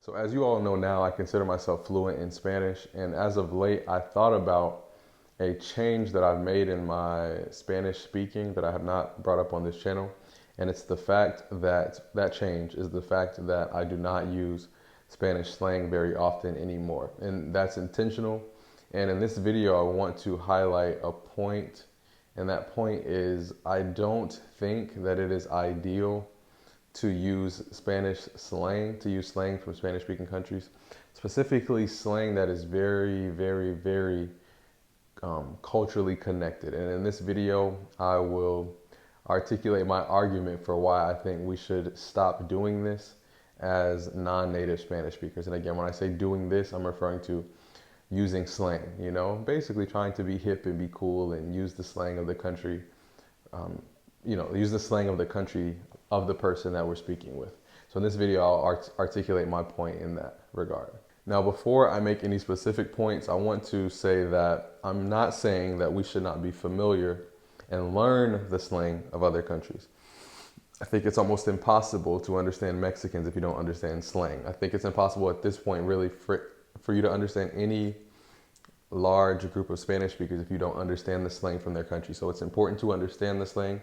So as you all know now, I consider myself fluent in Spanish, and as of late, I thought about a change that I've made in my Spanish speaking that I have not brought up on this channel, and it's the fact that that change is the fact that I do not use Spanish slang very often anymore, and that's intentional. And in this video, I want to highlight a point, and that point is I don't think that it is ideal to use Spanish slang, to use slang from Spanish-speaking countries, specifically slang that is very culturally connected. And in this video, I will articulate my argument for why I think we should stop doing this as non-native Spanish speakers. And again, when I say doing this, I'm referring to using slang, basically trying to be hip and be cool and use the slang of the country, use the slang of the country of the person that we're speaking with. So in this video, I'll articulate my point in that regard. Now, before I make any specific points, I want to say that I'm not saying that we should not be familiar and learn the slang of other countries. I think it's almost impossible to understand Mexicans if you don't understand slang. I think it's impossible at this point really for you to understand any large group of Spanish speakers if you don't understand the slang from their country. So it's important to understand the slang.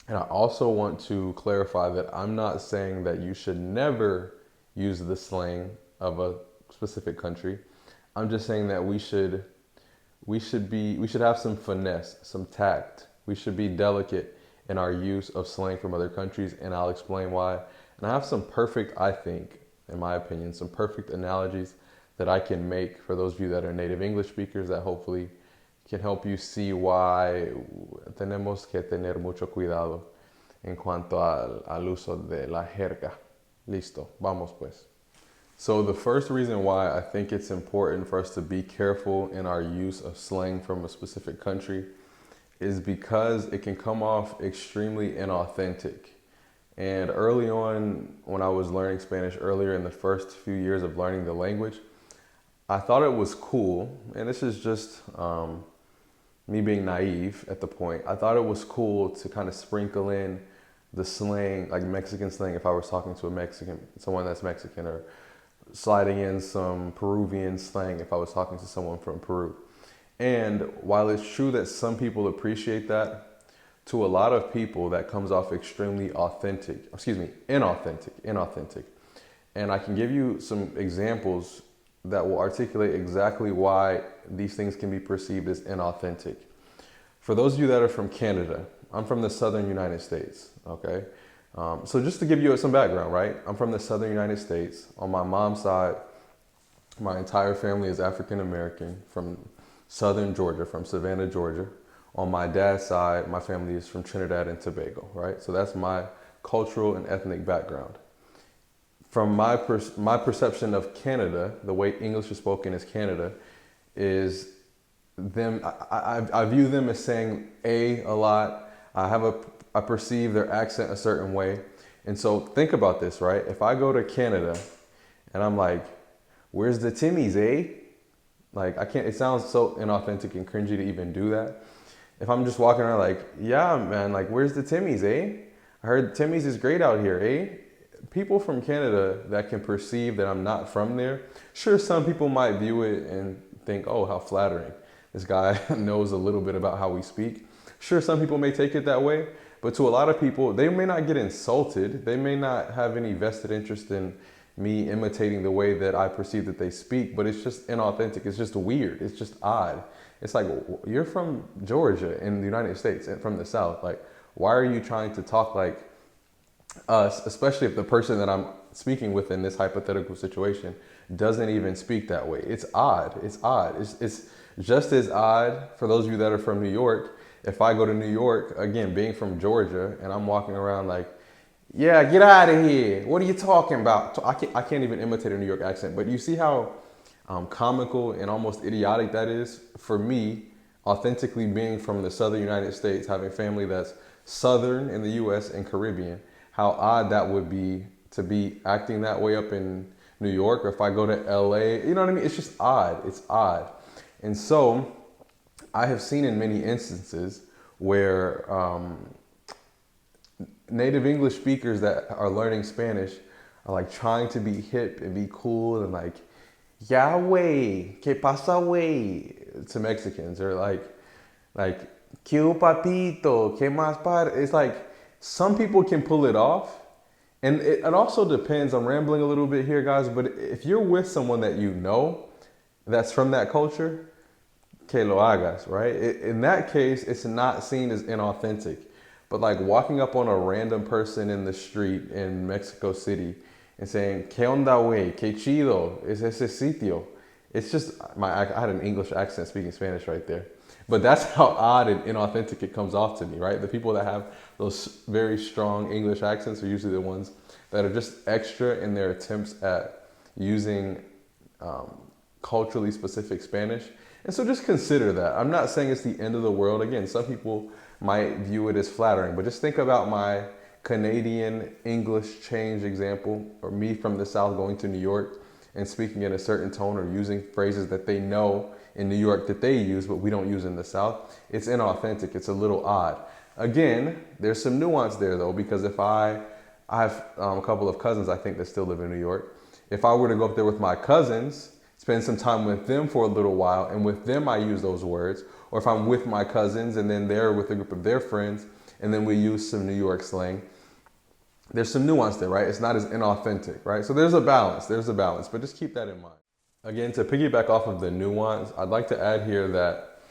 And I also want to clarify that I'm not saying that you should never use the slang of a specific country. I'm just saying that we should have some finesse, some tact. We should be delicate in our use of slang from other countries, and I'll explain why. And I have some perfect, I think, in my opinion, some perfect analogies that I can make for those of you that are native English speakers that hopefully can help you see why tenemos que tener mucho cuidado en cuanto al uso de la jerga. Listo, vamos pues. So the first reason why I think it's important for us to be careful in our use of slang from a specific country is because it can come off extremely inauthentic. And early on, when I was learning Spanish earlier in the first few years of learning the language, I thought it was cool, and this is just me being naive at the point. I thought it was cool to kind of sprinkle in the slang, like Mexican slang, if I was talking to someone that's Mexican, or sliding in some Peruvian slang if I was talking to someone from Peru. And while it's true that some people appreciate that, to a lot of people that comes off extremely inauthentic. And I can give you some examples that will articulate exactly why these things can be perceived as inauthentic. For those of you that are from Canada, I'm from the southern United States, okay? So just to give you some background, right? I'm from the southern United States. On my mom's side, my entire family is African American from southern Georgia, from Savannah, Georgia. On my dad's side, my family is from Trinidad and Tobago, right? So that's my cultural and ethnic background. From my perception of Canada, the way English is spoken as Canada, is them. I view them as saying a lot. I perceive their accent a certain way, and so think about this, right? If I go to Canada, and I'm like, "Where's the Timmies, eh?" Like I can't. It sounds so inauthentic and cringy to even do that. If I'm just walking around like, "Yeah, man, like where's the Timmies, eh? I heard Timmies is great out here, eh?" People from Canada that can perceive that I'm not from there, sure, some people might view it and think, oh, how flattering. This guy knows a little bit about how we speak. Sure, some people may take it that way, but to a lot of people, they may not get insulted. They may not have any vested interest in me imitating the way that I perceive that they speak, but it's just inauthentic. It's just weird. It's just odd. It's like, you're from Georgia in the United States and from the South. Like, why are you trying to talk like us, especially if the person that I'm speaking with in this hypothetical situation doesn't even speak that way? It's odd. It's odd. It's just as odd for those of you that are from New York. If I go to New York, again, being from Georgia, and I'm walking around like, yeah, get out of here. What are you talking about? I can't even imitate a New York accent, but you see how comical and almost idiotic that is for me, authentically being from the southern United States, having family that's southern in the U.S. and Caribbean. How odd that would be to be acting that way up in New York, or if I go to LA, you know what I mean? It's just odd. It's odd. And so I have seen in many instances where native English speakers that are learning Spanish are like trying to be hip and be cool and like, Yahweh, que pasa way to Mexicans, or like, que papito, que más par. It's like some people can pull it off, and it also depends. I'm rambling a little bit here, guys, but if you're with someone that you know that's from that culture, que lo hagas, right? In that case, it's not seen as inauthentic. But like walking up on a random person in the street in Mexico City and saying, "Que onda, wey? Que chido es ese sitio?" It's just I had an English accent speaking Spanish right there. But that's how odd and inauthentic it comes off to me, right? The people that have those very strong English accents are usually the ones that are just extra in their attempts at using culturally specific Spanish. And so just consider that. I'm not saying it's the end of the world. Again, some people might view it as flattering, but just think about my Canadian English change example, or me from the South going to New York and speaking in a certain tone or using phrases that they know in New York that they use, but we don't use in the South. It's inauthentic. It's a little odd. Again, there's some nuance there though, because if I have a couple of cousins, I think, that still live in New York. If I were to go up there with my cousins, spend some time with them for a little while, and with them I use those words, or if I'm with my cousins and then they're with a group of their friends and then we use some New York slang, there's some nuance there, right? It's not as inauthentic, right? So there's a balance, but just keep that in mind. Again, to piggyback off of the nuance, I'd like to add here that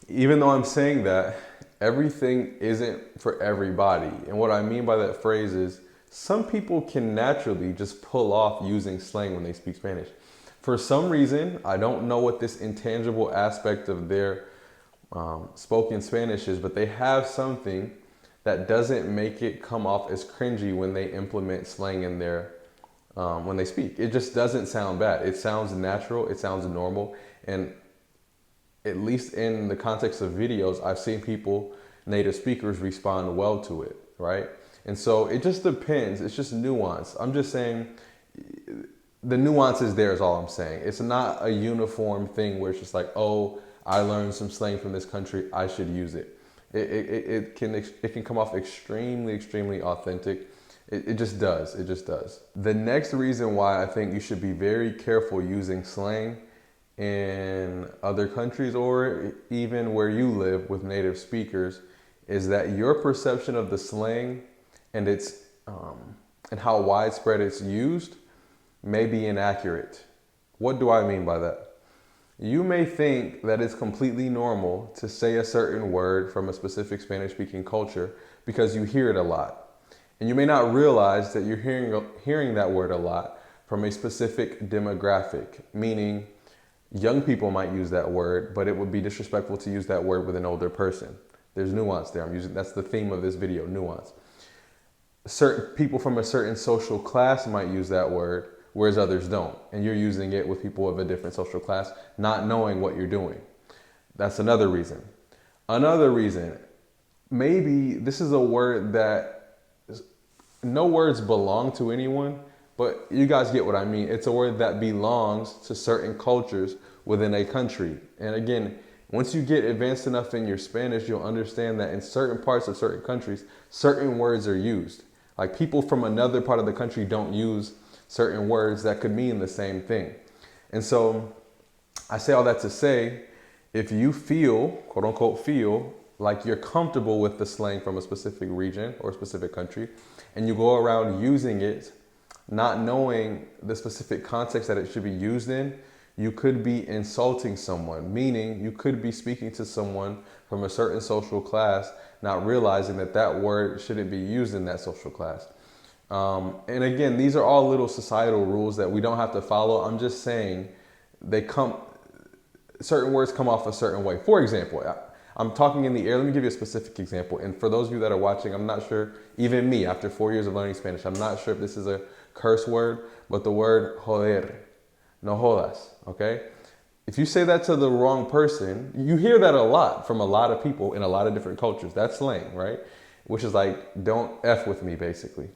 even though I'm saying that, everything isn't for everybody. And what I mean by that phrase is some people can naturally just pull off using slang when they speak Spanish. For some reason, I don't know what this intangible aspect of their spoken Spanish is, but they have something that doesn't make it come off as cringy when they implement slang in their when they speak. It just doesn't sound bad. It sounds natural. It sounds normal. And at least in the context of videos, I've seen people, native speakers, respond well to it, right? And so it just depends. It's just nuance. I'm just saying the nuance is there is all I'm saying. It's not a uniform thing where it's just like, oh, I learned some slang from this country, I should use it. It can come off extremely authentic. It just does. It just does. The next reason why I think you should be very careful using slang in other countries or even where you live with native speakers is that your perception of the slang and its and how widespread it's used may be inaccurate. What do I mean by that? You may think that it's completely normal to say a certain word from a specific Spanish-speaking culture because you hear it a lot. And you may not realize that you're hearing that word a lot from a specific demographic, meaning young people might use that word, but it would be disrespectful to use that word with an older person. There's nuance there. That's the theme of this video, nuance. Certain people from a certain social class might use that word, whereas others don't. And you're using it with people of a different social class, not knowing what you're doing. That's another reason. Another reason, maybe this is a word that no words belong to anyone, but you guys get what I mean. It's a word that belongs to certain cultures within a country. And again, once you get advanced enough in your Spanish, you'll understand that in certain parts of certain countries, certain words are used. Like people from another part of the country don't use certain words that could mean the same thing. And so I say all that to say, if you feel, quote unquote, feel like you're comfortable with the slang from a specific region or a specific country, and you go around using it, not knowing the specific context that it should be used in, you could be insulting someone, meaning you could be speaking to someone from a certain social class, not realizing that that word shouldn't be used in that social class. And again, these are all little societal rules that we don't have to follow. I'm just saying certain words come off a certain way. For example, I'm talking in the air. Let me give you a specific example. And for those of you that are watching, I'm not sure, even me, after 4 years of learning Spanish, I'm not sure if this is a curse word, but the word joder, no jodas, okay? If you say that to the wrong person, you hear that a lot from a lot of people in a lot of different cultures. That's slang, right? Which is like, don't F with me, basically.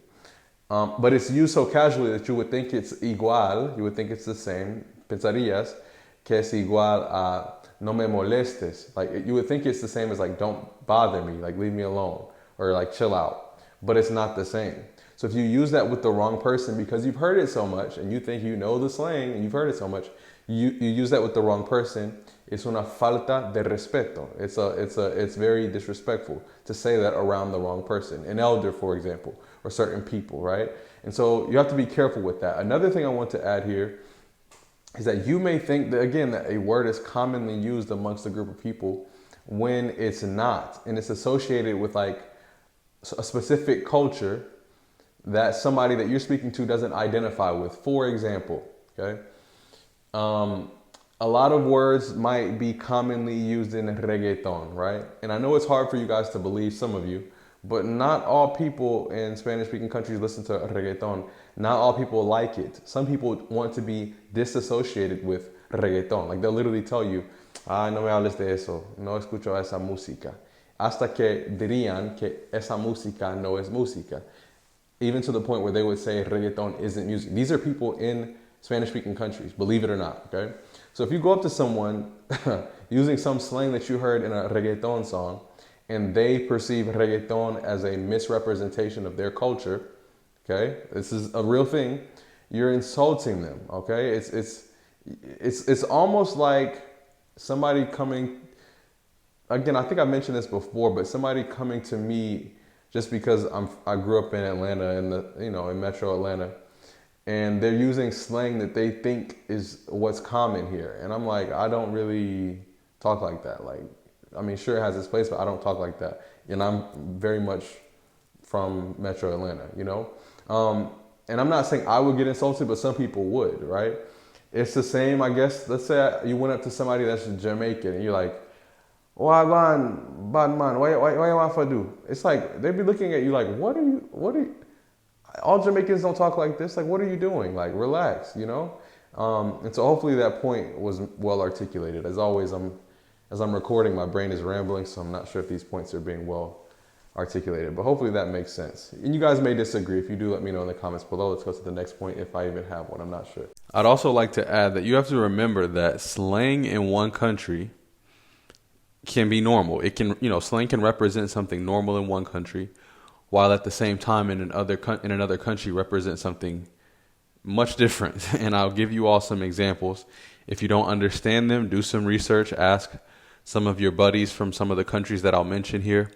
But it's used so casually that you would think it's igual, you would think it's the same, pensarías que es igual a no me molestes. Like you would think it's the same as like, don't bother me, like leave me alone, or like chill out, but it's not the same. So if you use that with the wrong person because you've heard it so much and you think you know the slang and you've heard it so much, you use that with the wrong person, it's una falta de respeto. It's very disrespectful to say that around the wrong person, an elder, for example, or certain people, right? And so you have to be careful with that. Another thing I want to add here is that you may think that, again, that a word is commonly used amongst a group of people when it's not, and it's associated with like a specific culture that somebody that you're speaking to doesn't identify with. For example, okay, a lot of words might be commonly used in reggaeton, right? And I know it's hard for you guys to believe, some of you, but not all people in Spanish-speaking countries listen to reggaeton. Not all people like it. Some people want to be disassociated with reggaeton. Like they'll literally tell you, no me hables de eso, no escucho esa música. Hasta que dirían que esa música no es música. Even to the point where they would say reggaeton isn't music. These are people in Spanish-speaking countries, believe it or not, okay? So if you go up to someone using some slang that you heard in a reggaeton song, and they perceive reggaeton as a misrepresentation of their culture, okay? This is a real thing. You're insulting them, okay? It's almost like somebody coming, again, I think I mentioned this before, but somebody coming to me just because I grew up in Atlanta, in Metro Atlanta, and they're using slang that they think is what's common here. And I'm like, I don't really talk like that. Like, I mean, sure it has its place, but I don't talk like that. And I'm very much from Metro Atlanta, you know? And I'm not saying I would get insulted, but some people would, right? It's the same, I guess. Let's say you went up to somebody that's Jamaican and you're like, bad man, what you want to do? It's like, they'd be looking at you like, what are you, all Jamaicans don't talk like this. Like, what are you doing? Like, relax, you know? And so hopefully that point was well articulated. As always, as I'm recording, my brain is rambling, so I'm not sure if these points are being well articulated, but hopefully that makes sense. And you guys may disagree. If you do, let me know in the comments below. Let's go to the next point if I even have one. I'm not sure. I'd also like to add that you have to remember that slang in one country can be normal. It can, slang can represent something normal in one country, while at the same time in another country represent something much different. And I'll give you all some examples. If you don't understand them, do some research, ask some of your buddies from some of the countries that I'll mention here.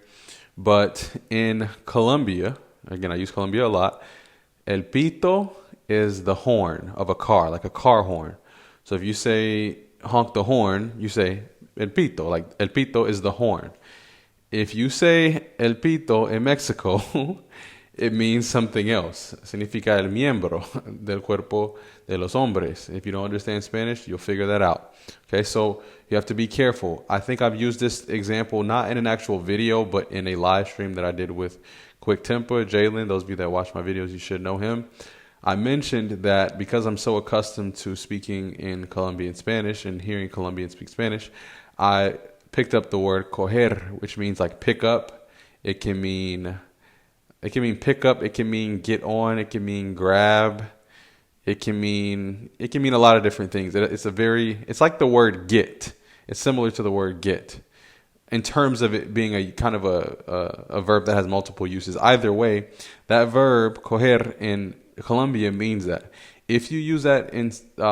But in Colombia, again, I use Colombia a lot, el pito is the horn of a car, like a car horn. So if you say honk the horn, you say el pito, like el pito is the horn. If you say el pito in Mexico, it means something else. Significa el miembro del cuerpo de los hombres. If you don't understand Spanish, you'll figure that out. Okay, so you have to be careful. I think I've used this example not in an actual video, but in a live stream that I did with Quick Temper, Jalen. Those of you that watch my videos, you should know him. I mentioned that because I'm so accustomed to speaking in Colombian Spanish and hearing Colombians speak Spanish, I picked up the word coger, which means like pick up. It can mean pick up, it can mean get on, it can mean grab, it can mean a lot of different things. It's like the word get. It's similar to the word get in terms of it being a kind of a verb that has multiple uses. Either way, that verb coger in Colombia means that. If you use that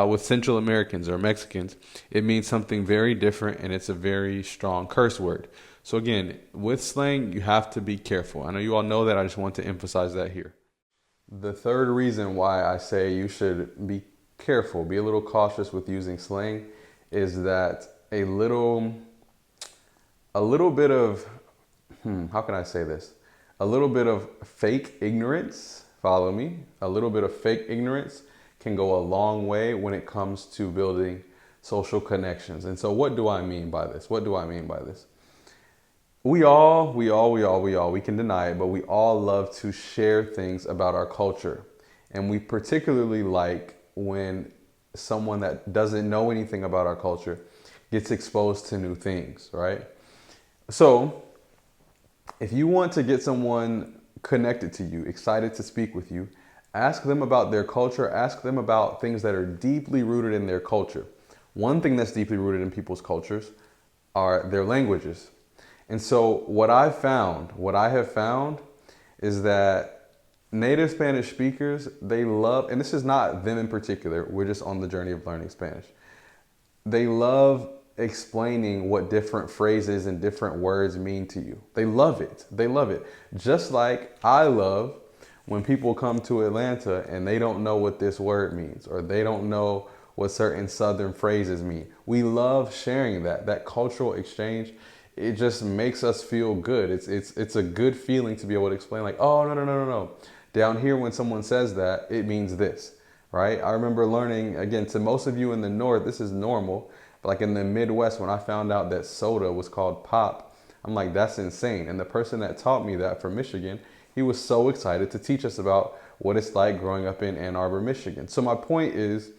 with Central Americans or Mexicans, it means something very different, and it's a very strong curse word. So again, with slang, you have to be careful. I know you all know that. I just want to emphasize that here. The third reason why I say you should be careful, be a little cautious with using slang, is that a little bit of, how can I say this? A little bit of fake ignorance, follow me, a little bit of fake ignorance can go a long way when it comes to building social connections. And so what do I mean by this? We can deny it, but we all love to share things about our culture. And we particularly like when someone that doesn't know anything about our culture gets exposed to new things, right? So if you want to get someone connected to you, excited to speak with you, ask them about their culture, ask them about things that are deeply rooted in their culture. One thing that's deeply rooted in people's cultures are their languages. And so what I have found is that native Spanish speakers, they love, and this is not them in particular, we're just on the journey of learning Spanish. They love explaining what different phrases and different words mean to you. They love it. They love it. Just like I love when people come to Atlanta and they don't know what this word means, or they don't know what certain Southern phrases mean. We love sharing that cultural exchange. It just makes us feel good. It's a good feeling to be able to explain, like, oh, no. Down here, when someone says that, it means this, right? I remember learning, again, to most of you in the North, this is normal. But like in the Midwest, when I found out that soda was called pop, I'm like, that's insane. And the person that taught me that from Michigan, he was so excited to teach us about what it's like growing up in Ann Arbor, Michigan. So my point is,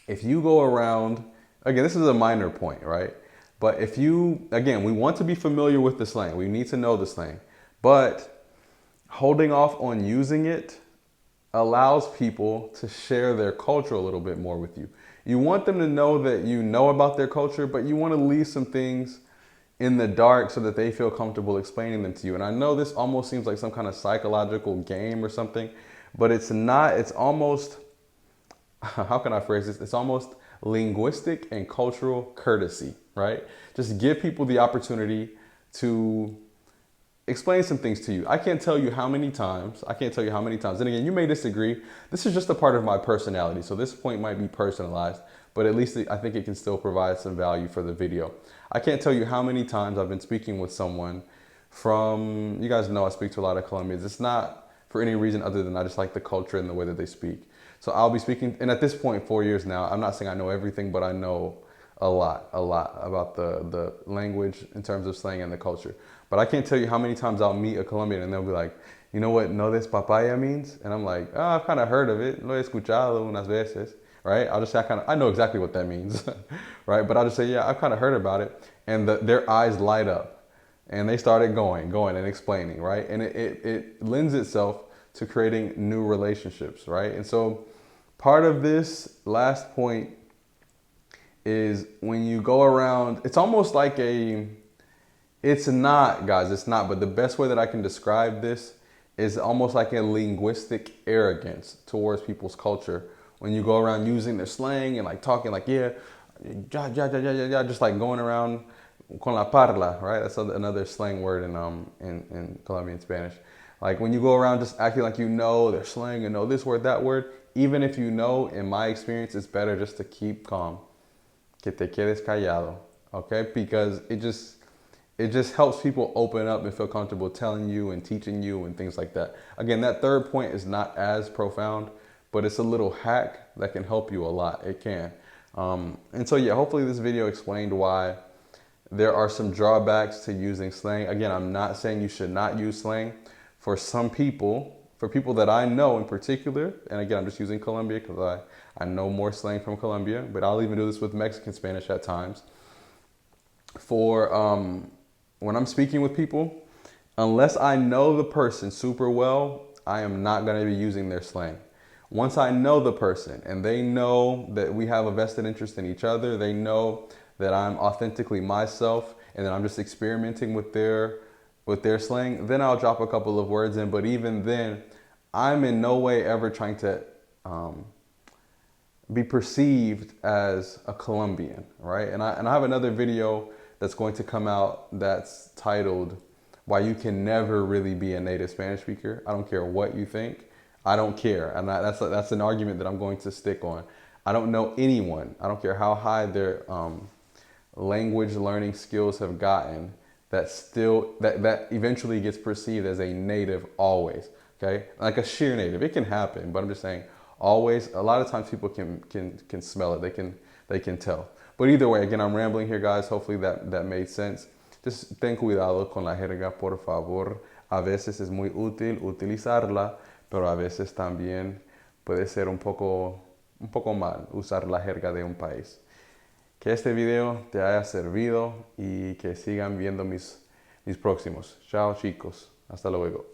if you go around, again, this is a minor point, right? But if you, again, we want to be familiar with the slang. We need to know the slang. But holding off on using it allows people to share their culture a little bit more with you. You want them to know that you know about their culture, but you want to leave some things in the dark so that they feel comfortable explaining them to you. And I know this almost seems like some kind of psychological game or something, but it's not. It's almost, how can I phrase this? It's almost linguistic and cultural courtesy, right? Just give people the opportunity to explain some things to you. I can't tell you how many times. And again, you may disagree. This is just a part of my personality. So this point might be personalized, but at least I think it can still provide some value for the video. I can't tell you how many times I've been speaking with someone from, you guys know I speak to a lot of Colombians. It's not for any reason other than I just like the culture and the way that they speak. So I'll be speaking, and at this point, 4 years now, I'm not saying I know everything, but I know a lot about the language in terms of slang and the culture. But I can't tell you how many times I'll meet a Colombian and they'll be like, you know what no des papaya means? And I'm like, oh, I've kind of heard of it. Lo he escuchado unas veces, right? I'll just say I know exactly what that means, right? But I'll just say, yeah, I've kind of heard about it. And their eyes light up and they started going and explaining, right? And it lends itself to creating new relationships, right? And so part of this last point is when you go around, it's almost like it's not, but the best way that I can describe this is almost like a linguistic arrogance towards people's culture. When you go around using their slang and like talking like, yeah, just like going around con la parla, right? That's another slang word in Colombian Spanish. Like when you go around just acting like you know their slang and know this word, that word, even if you know, in my experience, it's better just to keep calm. Que te quedes callado, okay? Because it just helps people open up and feel comfortable telling you and teaching you and things like that. Again, that third point is not as profound, but it's a little hack that can help you a lot. It can. And so, yeah, hopefully this video explained why there are some drawbacks to using slang. Again, I'm not saying you should not use slang. For some people, for people that I know in particular, and again, I'm just using Colombia because I know more slang from Colombia, but I'll even do this with Mexican Spanish at times. For when I'm speaking with people, unless I know the person super well, I am not going to be using their slang. Once I know the person and they know that we have a vested interest in each other, they know that I'm authentically myself and that I'm just experimenting with their slang, then I'll drop a couple of words in. But even then, I'm in no way ever trying to be perceived as a Colombian, right? And I have another video that's going to come out that's titled Why You Can Never Really Be a Native Spanish Speaker. I don't care what you think. I don't care. And that's an argument that I'm going to stick on. I don't know anyone, I don't care how high their language learning skills have gotten, that eventually gets perceived as a native always, okay? Like a sheer native. It can happen, but I'm just saying always, a lot of times people can smell it. They can tell. But either way, again, I'm rambling here, guys. Hopefully that made sense. Just ten cuidado con la jerga, por favor. A veces es muy útil utilizarla, pero a veces también puede ser un poco mal usar la jerga de un país. Que este video te haya servido y que sigan viendo mis próximos. Chao, chicos. Hasta luego.